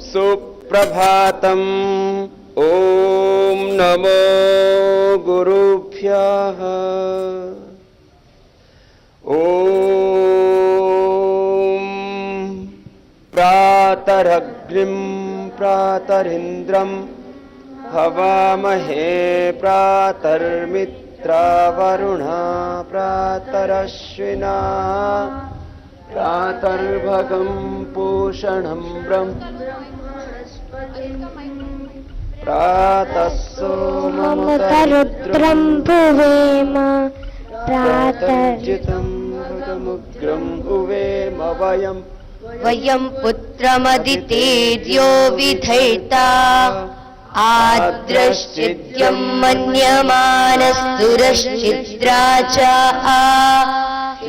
सुप्रभातम्। ओम नमो गुरुभ्यः। ओम प्रातरग्निं प्रातरिन्द्रं हवामहे प्रातर्मित्रावरुणा प्रातरश्विना प्रातर्भगं पूषणं ब्रह्म प्रातः सोममुतरुद्रं भुवेम प्रातर्जितं भगमुग्रं भुवेम वयं पुत्रमदितेर्यो विधैता आद्रश्चिद्यं मन्यमानस्तुरश्चिद्रा च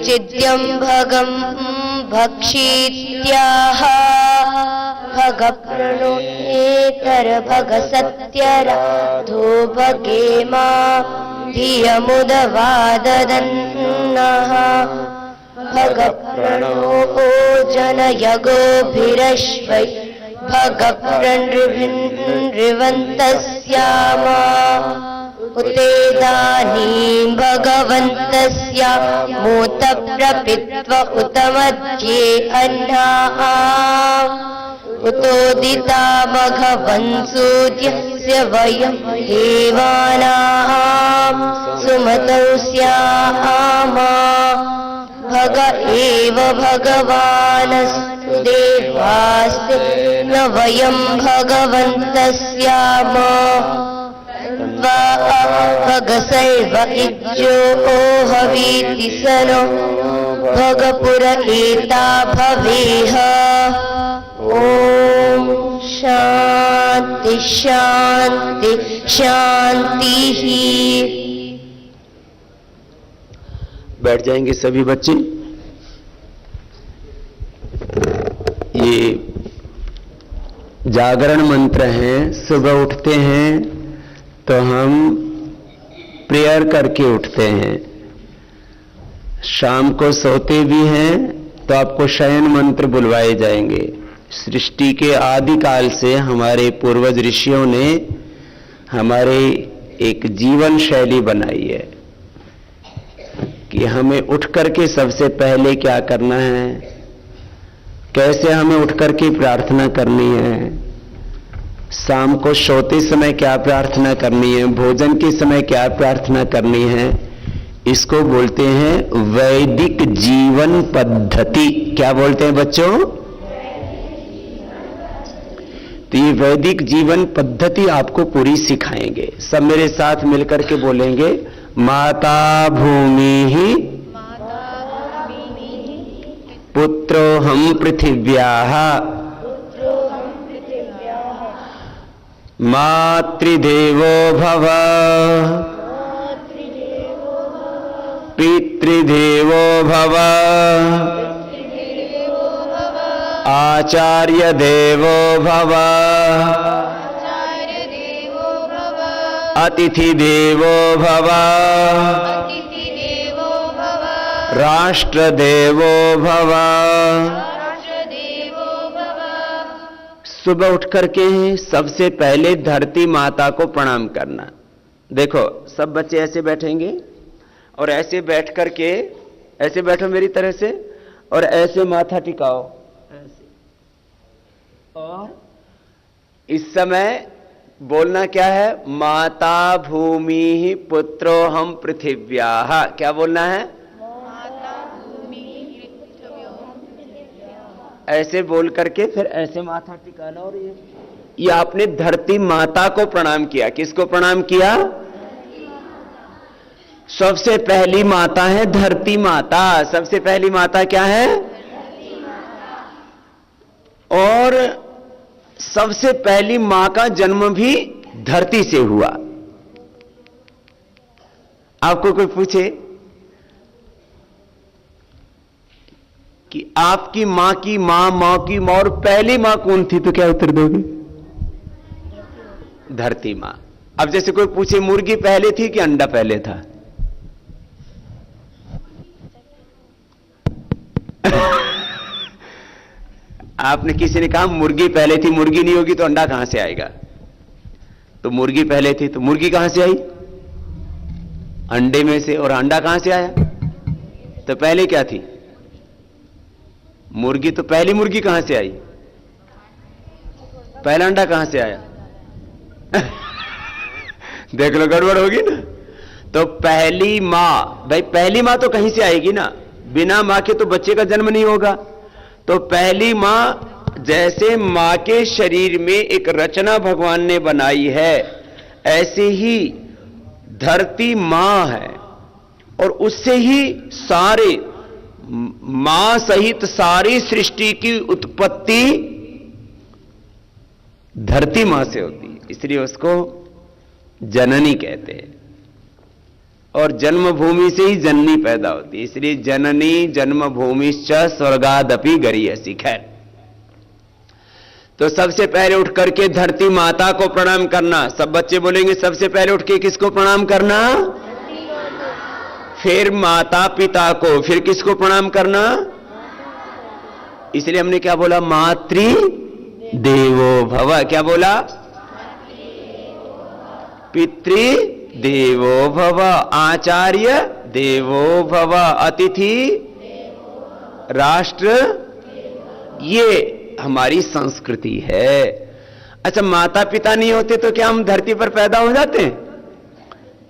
चिद्यं भगं भक्षीत्याह भगप्रणो एतर्भगसत्यराधो भगेमा धियमुदवाददन्नः भगप्रणो जनयगोभिरश्वै भगप्रणृवन्तस्यामा उतेदानीं भगवन्तस्य मूतप्रपित्व उत मध्ये अह्नाः उतोदिता भगवन्सूर्यस्य वयं देवानां सुमतौ स्यामा भग एव भगवानस्तु देवास्ते न वयं भगवन्तस्याम भगसैव इज्जो हवीति सनो भगपुर एता भवेह। ओम शांति शांति शांति। बैठ जाएंगे सभी बच्चे। ये जागरण मंत्र हैं। सुबह उठते हैं तो हम प्रेयर करके उठते हैं, शाम को सोते भी हैं तो आपको शयन मंत्र बुलवाए जाएंगे। सृष्टि के आदि काल से हमारे पूर्वज ऋषियों ने हमारे एक जीवन शैली बनाई है कि हमें उठ करके सबसे पहले क्या करना है, कैसे हमें उठ करके प्रार्थना करनी है, शाम को सोते समय क्या प्रार्थना करनी है, भोजन के समय क्या प्रार्थना करनी है। इसको बोलते हैं वैदिक जीवन पद्धति। क्या बोलते हैं बच्चों? तो ये वैदिक जीवन पद्धति आपको पूरी सिखाएंगे। सब मेरे साथ मिलकर के बोलेंगे, माता भूमि ही पुत्रो हम पृथिव्याः मातृदेवो भव पितृदेवो भव आचार्य देवो भव अतिथि देवो भव राष्ट्र देवो भव। सुबह उठ करके सबसे पहले धरती माता को प्रणाम करना। देखो सब बच्चे ऐसे बैठेंगे और ऐसे बैठ करके, ऐसे बैठो मेरी तरह से और ऐसे माथा टिकाओ ऐसे। और इस समय बोलना क्या है? माता भूमि ही पुत्रो हम पृथिव्याः। क्या बोलना है? ऐसे बोल करके फिर ऐसे माथा टिकाना। और ये आपने धरती माता को प्रणाम किया। किसको प्रणाम किया? सबसे पहली माता है धरती माता। सबसे पहली माता क्या है? और सबसे पहली मां का जन्म भी धरती से हुआ। आपको कोई पूछे कि आपकी मां की मां, मां की मां और पहली मां कौन थी, तो क्या उत्तर दोगे? धरती मां। अब जैसे कोई पूछे मुर्गी पहले थी कि अंडा पहले था? आपने किसी ने कहा मुर्गी पहले थी, मुर्गी नहीं होगी तो अंडा कहां से आएगा? तो मुर्गी पहले थी तो मुर्गी कहां से आई? अंडे में से। और अंडा कहां से आया? तो पहले क्या थी? मुर्गी। तो पहली मुर्गी कहां से आई? पहला अंडा कहां से आया? देख लो, गड़बड़ होगी ना। तो पहली मां, भाई पहली मां तो कहीं से आएगी ना, बिना मां के तो बच्चे का जन्म नहीं होगा। तो पहली मां, जैसे मां के शरीर में एक रचना भगवान ने बनाई है, ऐसे ही धरती मां है और उससे ही सारे, मां सहित सारी सृष्टि की उत्पत्ति धरती मां से होती है, इसलिए उसको जननी कहते हैं। और जन्मभूमि से ही जननी पैदा होती है, इसलिए जननी जन्मभूमिश्च स्वर्गादपि गरीयसी। खैर, तो सबसे पहले उठ करके धरती माता को प्रणाम करना। सब बच्चे बोलेंगे सबसे पहले उठ के किसको प्रणाम करना? फिर माता पिता को, फिर किसको प्रणाम करना? इसलिए हमने क्या बोला? मातृ देवो भव। क्या बोला? पितृ देवो भव, आचार्य देवो भव, अतिथि राष्ट्र, ये हमारी संस्कृति है। अच्छा, माता पिता नहीं होते तो क्या हम धरती पर पैदा हो जाते?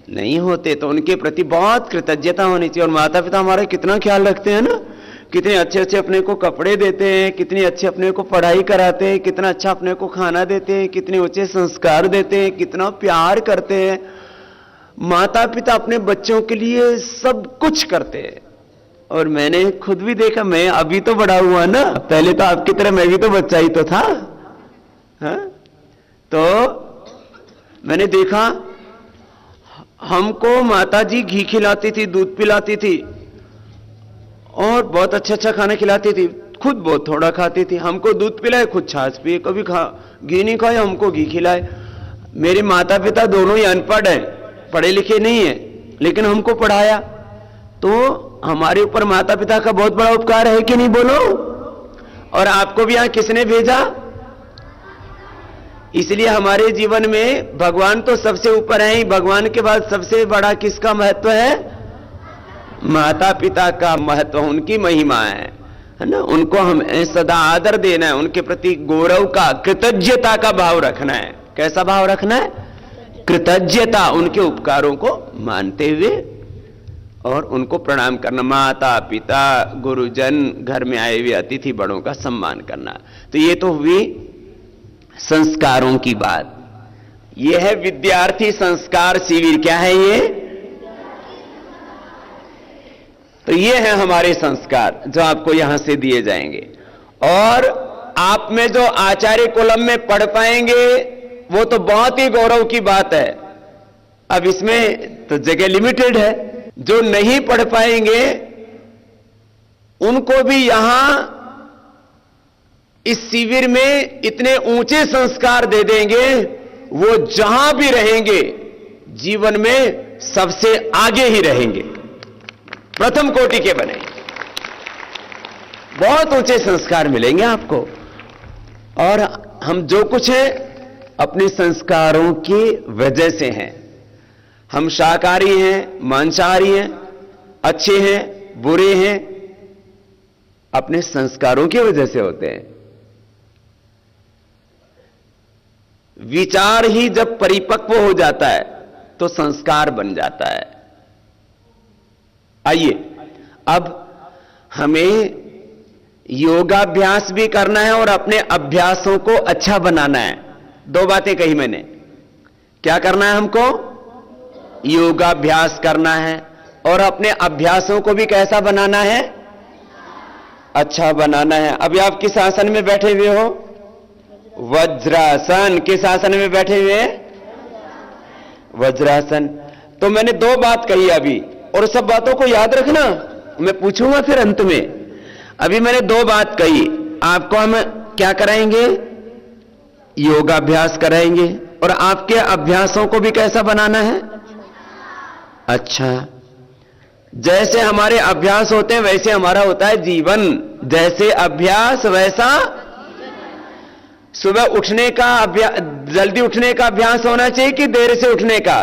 नहीं होते। तो उनके प्रति बहुत कृतज्ञता होनी चाहिए। और माता पिता हमारा कितना ख्याल रखते हैं ना, कितने अच्छे अच्छे अपने को कपड़े देते हैं, कितने अच्छे अपने को पढ़ाई कराते हैं, कितना अच्छा अपने को खाना देते हैं, कितने ऊंचे संस्कार देते हैं, कितना प्यार करते हैं। माता पिता अपने बच्चों के लिए सब कुछ करते हैं। और मैंने खुद भी देखा, मैं अभी तो बड़ा हुआ ना, पहले तो आपकी तरह मैं भी तो बच्चा ही तो था। हाँ? तो मैंने देखा, हमको माताजी घी खिलाती थी, दूध पिलाती थी और बहुत अच्छा अच्छा खाना खिलाती थी। खुद बहुत थोड़ा खाती थी। हमको दूध पिलाए, खुद छाछ पिए, कभी घी नहीं खाए, हमको घी खिलाए। मेरे माता पिता दोनों ही अनपढ़ हैं, पढ़े लिखे नहीं है, लेकिन हमको पढ़ाया। तो हमारे ऊपर माता पिता का बहुत बड़ा उपकार है कि नहीं, बोलो? और आपको भी यहां किसने भेजा? इसलिए हमारे जीवन में भगवान तो सबसे ऊपर है ही, भगवान के बाद सबसे बड़ा किसका महत्व है? माता पिता का महत्व, उनकी महिमा है ना। उनको हम सदा आदर देना है, उनके प्रति गौरव का, कृतज्ञता का भाव रखना है। कैसा भाव रखना है? कृतज्ञता, उनके उपकारों को मानते हुए और उनको प्रणाम करना। माता पिता, गुरुजन, घर में आए हुए अतिथि बड़ों का सम्मान करना। तो ये तो हुई संस्कारों की बात। ये है विद्यार्थी संस्कार शिविर। क्या है ये? तो ये है हमारे संस्कार जो आपको यहां से दिए जाएंगे। और आप में जो आचार्य कुलम में पढ़ पाएंगे वो तो बहुत ही गौरव की बात है। अब इसमें तो जगह लिमिटेड है। जो नहीं पढ़ पाएंगे उनको भी यहां इस शिविर में इतने ऊंचे संस्कार दे देंगे, वो जहां भी रहेंगे जीवन में सबसे आगे ही रहेंगे, प्रथम कोटि के बने। बहुत ऊंचे संस्कार मिलेंगे आपको। और हम जो कुछ है अपने संस्कारों की वजह से हैं। हम शाकाहारी हैं, मांसाहारी हैं, अच्छे हैं, बुरे हैं, अपने संस्कारों की वजह से होते हैं। विचार ही जब परिपक्व हो जाता है तो संस्कार बन जाता है। आइए, अब हमें योगाभ्यास भी करना है और अपने अभ्यासों को अच्छा बनाना है। दो बातें कही मैंने। क्या करना है हमको? योगाभ्यास करना है और अपने अभ्यासों को भी कैसा बनाना है? अच्छा बनाना है। अभी आप किस आसन में बैठे हुए हो? वज्रासन। किस आसन में बैठे हुए हैं? वज्रासन। तो मैंने दो बात कही अभी, और सब बातों को याद रखना, मैं पूछूंगा फिर अंत में। अभी मैंने दो बात कही, आपको हम क्या कराएंगे? योगाभ्यास कराएंगे। और आपके अभ्यासों को भी कैसा बनाना है? अच्छा। जैसे हमारे अभ्यास होते हैं वैसे हमारा होता है जीवन। जैसे अभ्यास वैसा सुबह उठने का अभ्यास, जल्दी उठने का अभ्यास होना चाहिए कि देर से उठने का?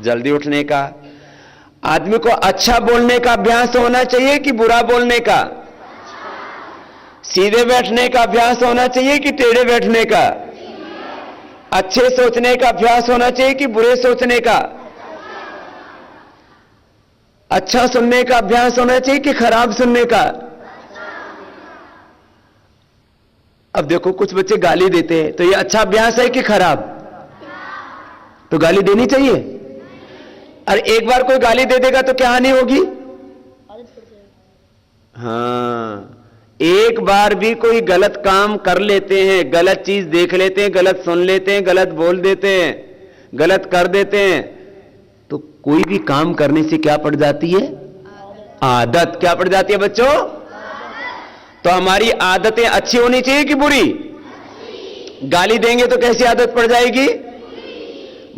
जल्दी उठने का। आदमी को अच्छा बोलने का अभ्यास होना चाहिए कि बुरा बोलने का? सीधे बैठने का अभ्यास होना चाहिए कि टेढ़े बैठने का? अच्छे सोचने का अभ्यास होना चाहिए कि बुरे सोचने का? अच्छा सुनने का अभ्यास होना चाहिए कि खराब सुनने का? अब देखो, कुछ बच्चे गाली देते हैं, तो ये अच्छा अभ्यास है कि खराब? तो गाली देनी चाहिए। अरे एक बार कोई गाली दे देगा तो क्या हानि होगी? हाँ, एक बार भी कोई गलत काम कर लेते हैं, गलत चीज देख लेते हैं, गलत सुन लेते हैं, गलत बोल देते हैं, गलत कर देते हैं, तो कोई भी काम करने से क्या पड़ जाती है? आदत। क्या पड़ जाती है बच्चों? तो हमारी आदतें अच्छी होनी चाहिए कि बुरी? गाली देंगे तो कैसी आदत पड़ जाएगी?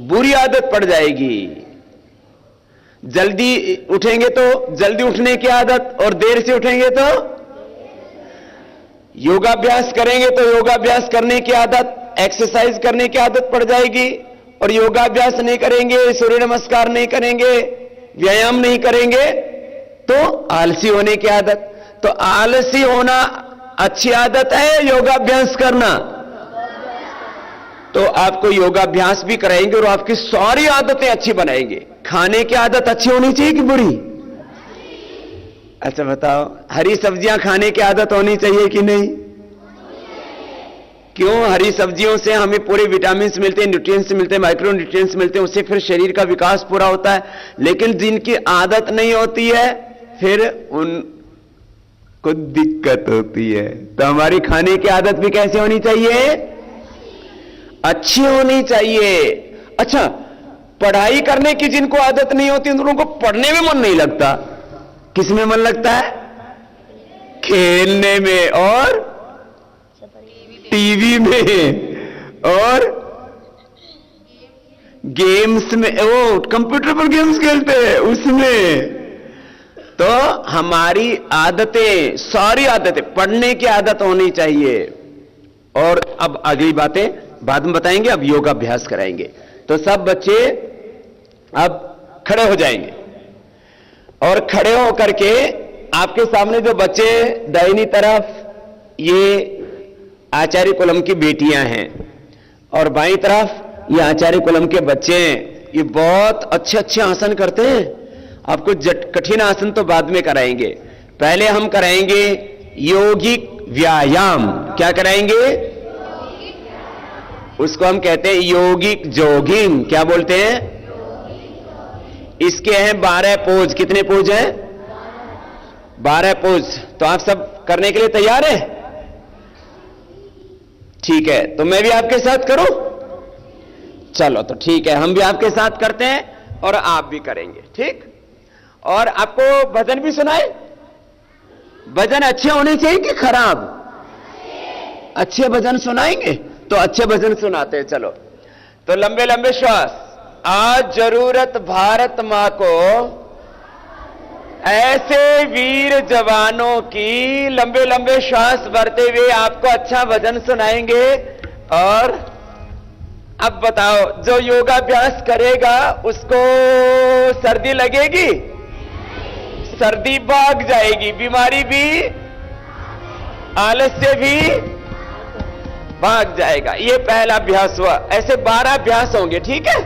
बुरी आदत पड़ जाएगी। जल्दी उठेंगे तो जल्दी उठने की आदत, और देर से उठेंगे तो योगाभ्यास करेंगे तो योगाभ्यास करने की आदत, एक्सरसाइज करने की आदत पड़ जाएगी। और योगाभ्यास नहीं करेंगे, सूर्य नमस्कार नहीं करेंगे, व्यायाम नहीं करेंगे तो आलसी होने की आदत। तो आलसी होना अच्छी आदत है, योगाभ्यास करना? तो आपको योगाभ्यास भी कराएंगे और आपकी सारी आदतें अच्छी बनाएंगे। खाने की आदत अच्छी होनी चाहिए कि बुरी? अच्छा बताओ, हरी सब्जियां खाने की आदत होनी चाहिए कि नहीं? क्यों? हरी सब्जियों से हमें पूरे विटामिन मिलते हैं, न्यूट्रिएंट्स मिलते हैं, माइक्रो न्यूट्रिएंट्स मिलते हैं, उससे फिर शरीर का विकास पूरा होता है। लेकिन जिनकी आदत नहीं होती है, फिर उनको दिक्कत होती है। तो हमारी खाने की आदत भी कैसे होनी चाहिए? अच्छी होनी चाहिए। अच्छा, पढ़ाई करने की जिनको आदत नहीं होती, उनको पढ़ने में मन नहीं लगता। किसमें मन लगता है? खेलने में और टीवी में और गेम्स में। वो कंप्यूटर पर गेम्स खेलते हैं उसमें। तो हमारी आदतें, सारी आदतें, पढ़ने की आदत होनी चाहिए। और अब अगली बातें बाद में बताएंगे, अब योगाभ्यास कराएंगे। तो सब बच्चे अब खड़े हो जाएंगे और खड़े होकर के आपके सामने जो बच्चे दाहिनी तरफ, ये आचार्य कुलम की बेटियां हैं, और बाईं तरफ ये आचार्य कुलम के बच्चे हैं। ये बहुत अच्छे अच्छे आसन करते हैं। आपको कठिन आसन तो बाद में कराएंगे, पहले हम कराएंगे योगिक व्यायाम। क्या कराएंगे? उसको हम कहते हैं योगिक जॉगिंग। क्या बोलते हैं? इसके हैं 12 पोज। कितने पोज हैं? 12 पोज। तो आप सब करने के लिए तैयार हैं? ठीक है, तो मैं भी आपके साथ करूं? चलो तो ठीक है, हम भी आपके साथ करते हैं और आप भी करेंगे, ठीक? और आपको भजन भी सुनाए? भजन अच्छे होने चाहिए कि खराब? अच्छे भजन सुनाएंगे? तो अच्छे भजन सुनाते हैं। चलो, तो लंबे लंबे श्वास। आज जरूरत भारत मां को ऐसे वीर जवानों की। लंबे लंबे श्वास भरते हुए आपको अच्छा भजन सुनाएंगे। और अब बताओ, जो योगाभ्यास करेगा उसको सर्दी लगेगी? सर्दी भाग जाएगी, बीमारी भी, आलस्य भी भाग जाएगा। ये पहला अभ्यास हुआ। ऐसे 12 अभ्यास होंगे, ठीक है?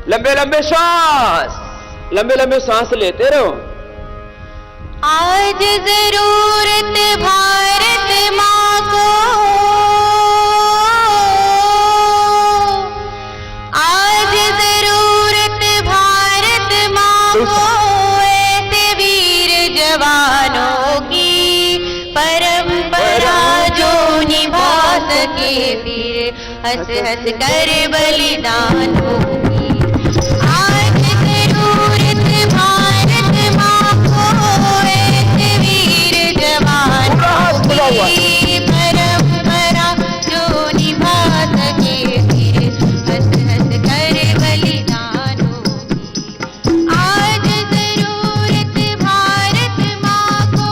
लंबे लंबे श्वास, लंबे लंबे सांस लेते रहो। आज जरूरत भारत मां को, आज जरूरत भारत मां को ऐसे वीर जवानों की, परंपरा जो निभा सके वीर हंस हंस कर बलिदानों की। आज जरूरत भारत मां को ऐसे वीर जवानों की, परंपरा जो निभा सके वीर हंस हंस कर बलिदानों की। आज जरूरत भारत मां को,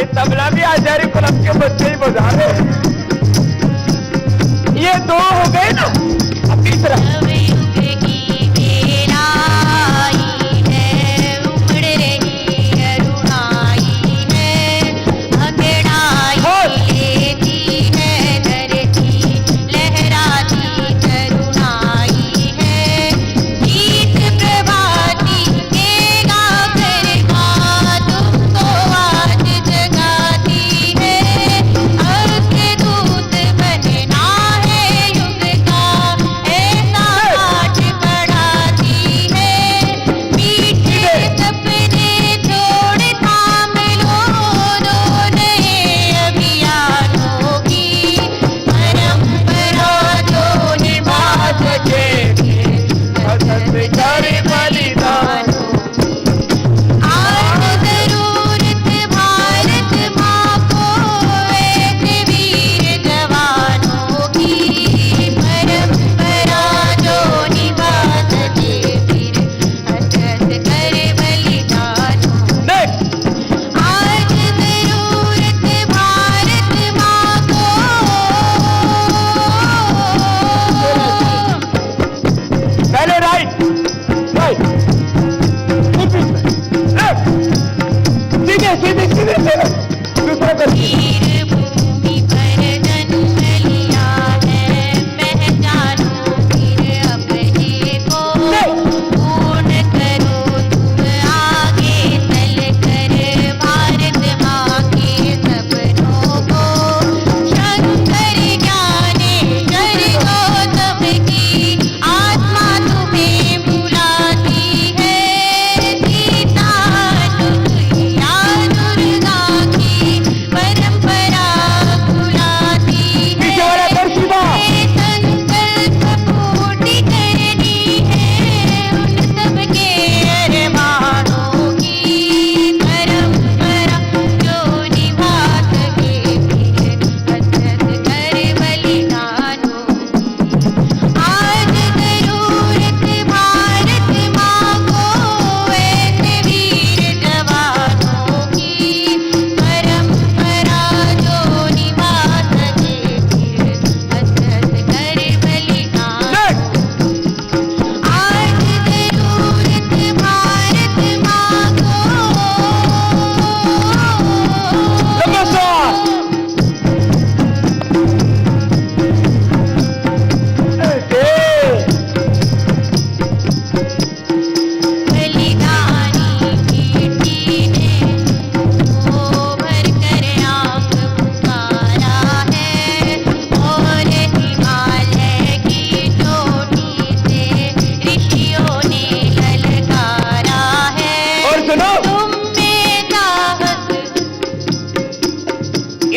तबला भी आचार्य कुलम के बच्चे ही बजा रहे हैं। ये दो हो गए ना, अब तीसरा।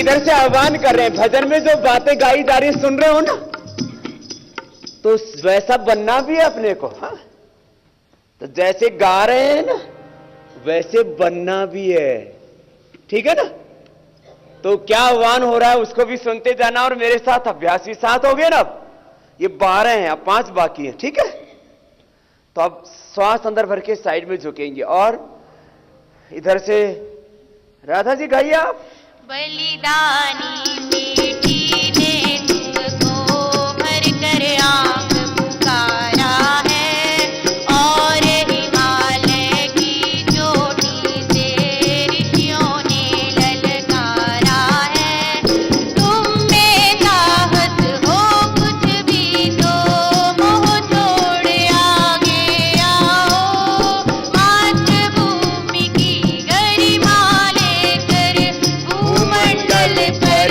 इधर से आह्वान कर रहे हैं, भजन में जो बातें गाई जा रही सुन रहे हो ना, तो वैसा बनना भी है अपने को। हाँ, तो जैसे गा रहे हैं ना वैसे बनना भी है, ठीक है ना। तो क्या आह्वान हो रहा है उसको भी सुनते जाना, और मेरे साथ अभ्यास भी साथ हो गए ना। अब ये 12 हैं, अब 5 बाकी हैं, ठीक है। तो अब श्वास अंदर भर के साइड में झुकेंगे, और इधर से राधा जी गाइए आप। बलिदानी बेटी ने तुमको भर कर आंख पुकारा है, और हिमालय की चोटी से ऋषियों ने ललकारा है। तुम में साहस हो कुछ भी तो मोह छोड़ आगे आओ, मातृभूमि की गरिमा लेकर भूमंडल पर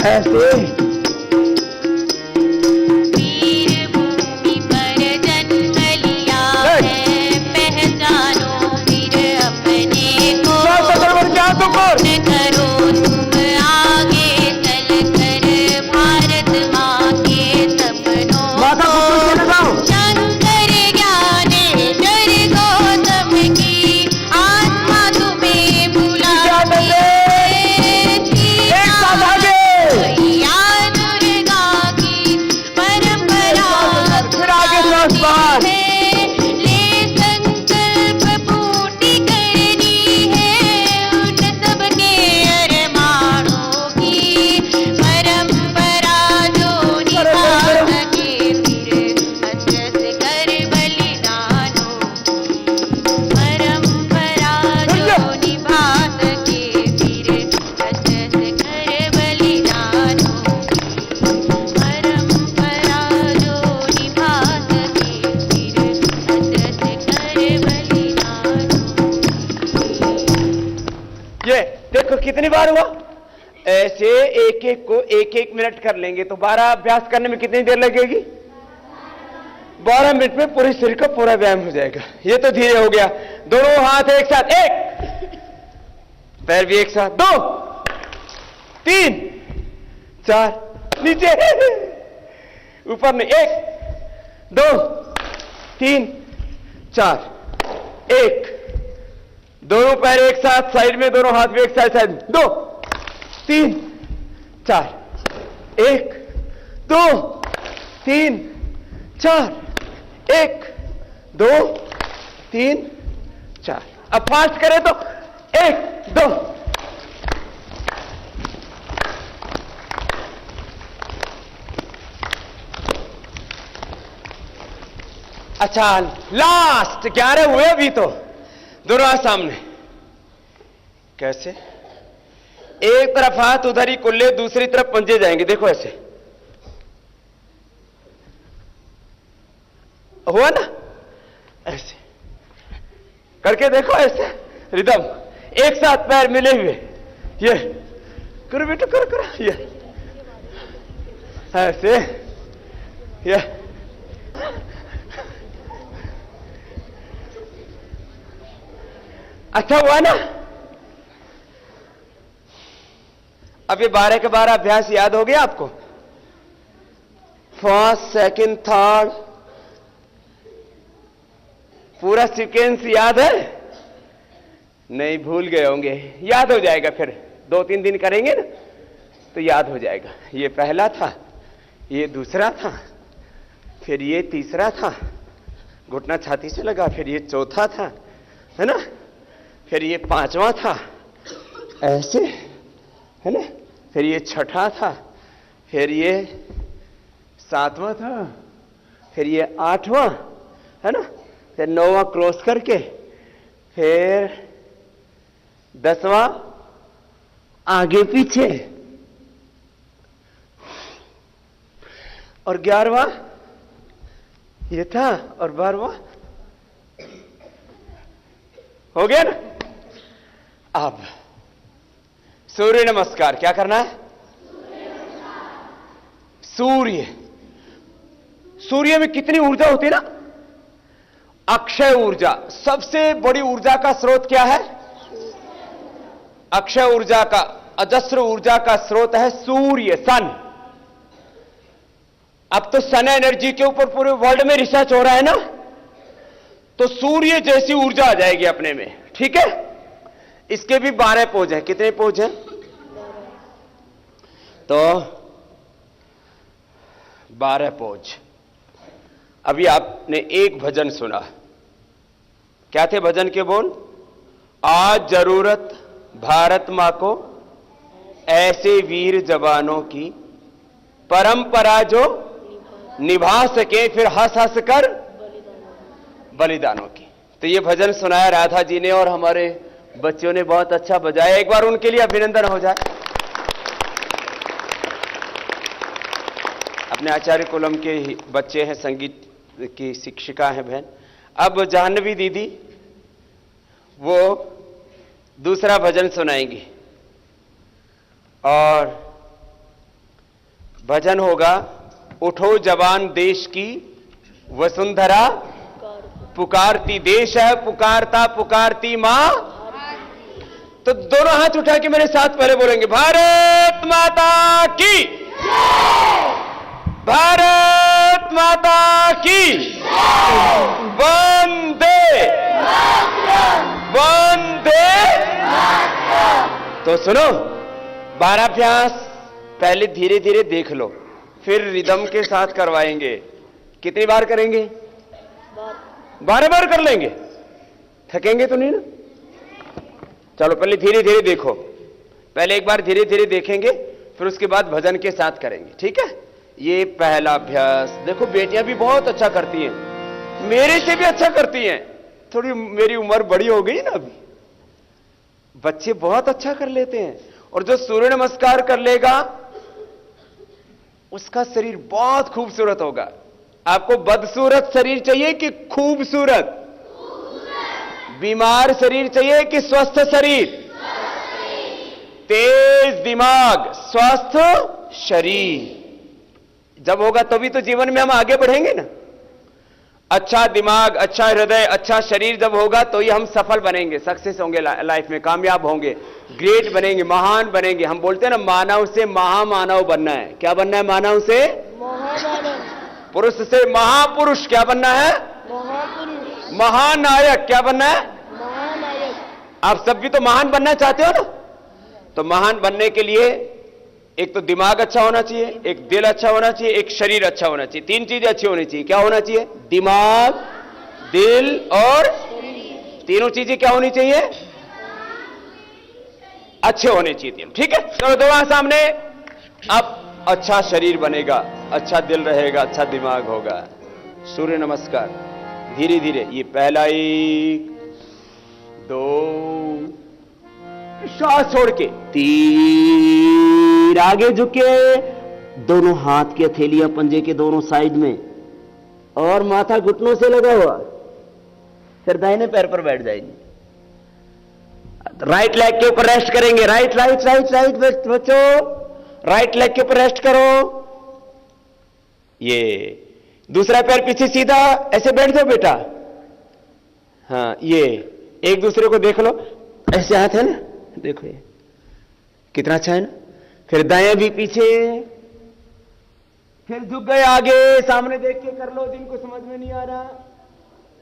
ऐसे वीर भूमि पर जन्म लिया है, पहचानो फिर अपने को, न करो तुम आगे चलकर भारत माँ के सपनों को। शंकर ज्ञानेश्वर गौतम की आत्मा तुम्हें बुलाती है, मैया दुर्गा की परंपरा है, ले संकल्प पूर्ति करनी है उन सबके अरमानों की, परंपरा जो निभा सके फिर अचरज कर बलिदानों की, परंपरा जो निभा सके फिर अचरज कर बलिदानों की, परंपरा जो निभा सके फिर अचरज कर बलिदानों। ये देखो कितनी बार हुआ। ऐसे एक एक को एक एक मिनट कर लेंगे तो 12 अभ्यास करने में कितनी देर लगेगी? 12 मिनट में पूरे शरीर का पूरा व्यायाम हो जाएगा। ये तो धीरे हो गया। दोनों हाथ एक साथ, एक पैर भी एक साथ, 2 3 4 नीचे ऊपर में, 1 2 3 4 1 दोनों पैर एक साथ साइड में, दोनों हाथ भी एक साथ साइड में, 2 3 4 1 2 3 4 1 2 3 4। अब फास्ट करें तो 1 2 अच्छा लास्ट 11 हुए अभी तो। दोनों हाथ सामने, कैसे? एक तरफ हाथ उधर ही कुल्ले, दूसरी तरफ पंजे जाएंगे। देखो ऐसे हुआ ना, ऐसे करके देखो, ऐसे रिदम एक साथ पैर मिले हुए। ये करो बेटा, करो करो, ये ऐसे, ये अच्छा हुआ ना। अब ये 12 के 12 अभ्यास याद हो गया आपको? फर्स्ट, सेकंड, थर्ड, पूरा सीक्वेंस याद है? नहीं, भूल गए होंगे। याद हो जाएगा, फिर 2-3 दिन करेंगे ना तो याद हो जाएगा। ये पहला था, ये दूसरा था, फिर ये तीसरा था, घुटना छाती से लगा, फिर ये चौथा था, है ना, फिर ये 5वां था, ऐसे, है ना, फिर ये 6ठा था, फिर ये 7वां था, फिर ये 8वां, है ना, फिर 9वां क्रॉस करके, फिर 10वां आगे पीछे, और 11वां ये था, और 12वां हो गया ना। अब सूर्य नमस्कार क्या करना है? सूर्य, सूर्य में कितनी ऊर्जा होती है ना? अक्षय ऊर्जा। सबसे बड़ी ऊर्जा का स्रोत क्या है? अक्षय ऊर्जा का, अजस्र ऊर्जा का स्रोत है सूर्य, सन। अब तो सन एनर्जी के ऊपर पूरे वर्ल्ड में रिसर्च हो रहा है ना, तो सूर्य जैसी ऊर्जा आ जाएगी अपने में। ठीक है, इसके भी 12 पोज हैं। कितने पोज हैं? तो 12 पोज। अभी आपने एक भजन सुना, क्या थे भजन के बोल? आज जरूरत भारत मां को ऐसे वीर जवानों की, परंपरा जो निभा सके फिर हंस हंस कर बलिदानों की। तो ये भजन सुनाया राधा जी ने और हमारे बच्चों ने बहुत अच्छा बजाया। एक बार उनके लिए अभिनंदन हो जाए। अपने आचार्य कुलम के बच्चे हैं, संगीत की शिक्षिका हैं बहन। अब जाह्नवी दीदी वो दूसरा भजन सुनाएंगी और भजन होगा, उठो जवान देश की वसुंधरा पुकारती देश है, पुकारता पुकारती मां। तो दोनों हाथ उठा के मेरे साथ पहले बोलेंगे, भारत माता की, भारत माता की, वंदे वंदे। तो सुनो, 12 अभ्यास पहले धीरे धीरे देख लो, फिर रिदम के साथ करवाएंगे। कितनी बार करेंगे? 12 बार कर लेंगे, थकेंगे तो नहीं ना? चलो पहले धीरे धीरे देखो, पहले एक बार धीरे धीरे देखेंगे, फिर उसके बाद भजन के साथ करेंगे, ठीक है? ये पहला अभ्यास। देखो बेटियां भी बहुत अच्छा करती हैं, मेरे से भी अच्छा करती हैं। थोड़ी मेरी उम्र बड़ी हो गई ना अभी, बच्चे बहुत अच्छा कर लेते हैं। और जो सूर्य नमस्कार कर लेगा उसका शरीर बहुत खूबसूरत होगा। आपको बदसूरत शरीर चाहिए कि खूबसूरत? बीमार शरीर चाहिए कि स्वस्थ शरीर? तेज दिमाग, स्वस्थ शरीर जब होगा तभी तो जीवन में हम आगे बढ़ेंगे ना। अच्छा दिमाग, अच्छा हृदय, अच्छा शरीर जब होगा तो ही हम सफल बनेंगे, सक्सेस होंगे लाइफ में, कामयाब होंगे, ग्रेट बनेंगे, महान बनेंगे। हम बोलते हैं ना, मानव से महामानव बनना है। क्या बनना है? मानव से महामानव। पुरुष से महापुरुष। क्या बनना है? महापुरुष। महानायक। क्या बनना है? महानायक। आप सब भी तो महान बनना चाहते हो ना? तो महान बनने के लिए एक तो दिमाग अच्छा होना चाहिए, एक दिल अच्छा होना चाहिए, एक शरीर अच्छा होना चाहिए। 3 चीजें अच्छी होनी चाहिए। क्या होना चाहिए? दिमाग, दिल और तीनों चीजें क्या होनी चाहिए? अच्छे होने चाहिए तीनों। ठीक है, चलो दो हाथ सामने। अब अच्छा शरीर बनेगा, अच्छा दिल रहेगा, अच्छा दिमाग होगा। सूर्य नमस्कार धीरे धीरे। ये पहला 1 2, श्वास छोड़ के 3, आगे झुके, दोनों हाथ की हथेलियां पंजे के दोनों साइड में और माथा घुटनों से लगा हुआ। फिर दाहिने पैर पर बैठ जाएंगे, राइट लेग के ऊपर रेस्ट करेंगे। राइट राइट राइट राइट बच्चों, राइट लेग के ऊपर रेस्ट करो। ये दूसरा पैर पीछे सीधा, ऐसे बैठ जाओ बेटा। हाँ, ये एक दूसरे को देख लो, ऐसे हाथ है ना, देखो ये कितना अच्छा है ना। फिर दाएं भी पीछे, फिर झुक गए आगे, सामने देख के कर लो जिनको समझ में नहीं आ रहा।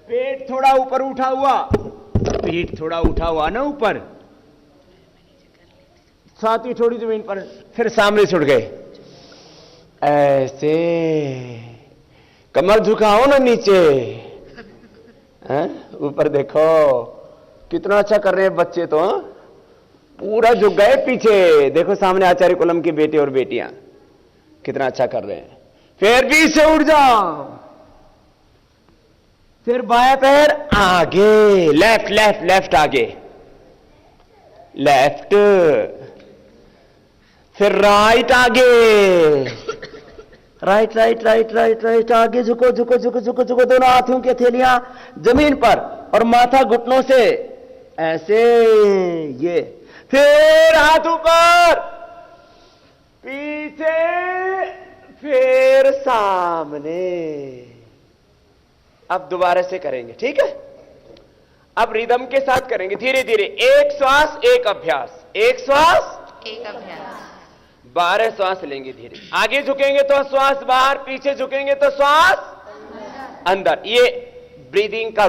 पेट थोड़ा ऊपर उठा हुआ, पीठ थोड़ा उठा हुआ ना ऊपर, छाती थोड़ी जमीन पर, फिर सामने से उठ गए ऐसे। कमर झुकाओ ना नीचे, ऊपर देखो। कितना अच्छा कर रहे हैं बच्चे तो, पूरा झुक गए पीछे। देखो सामने आचार्य कुलम के बेटे और बेटियां कितना अच्छा कर रहे हैं। फिर बीच से उठ जाओ, फिर बाएं पैर आगे, लेफ्ट लेफ्ट लेफ्ट आगे, लेफ्ट, फिर राइट आगे, right right right right right आगे, झुको झुको झुको झुको झुको। दोनों हाथों की हथेलियां जमीन पर और माथा घुटनों से ऐसे, ये। फिर हाथ ऊपर, पीछे, फिर सामने। अब दोबारा से करेंगे, ठीक है? अब रिदम के साथ करेंगे धीरे धीरे। 1 श्वास 1 अभ्यास, 1 श्वास 1 अभ्यास। 12 श्वास लेंगे धीरे। आगे झुकेंगे तो श्वास बाहर, पीछे झुकेंगे तो श्वास अंदर। ये ब्रीदिंग का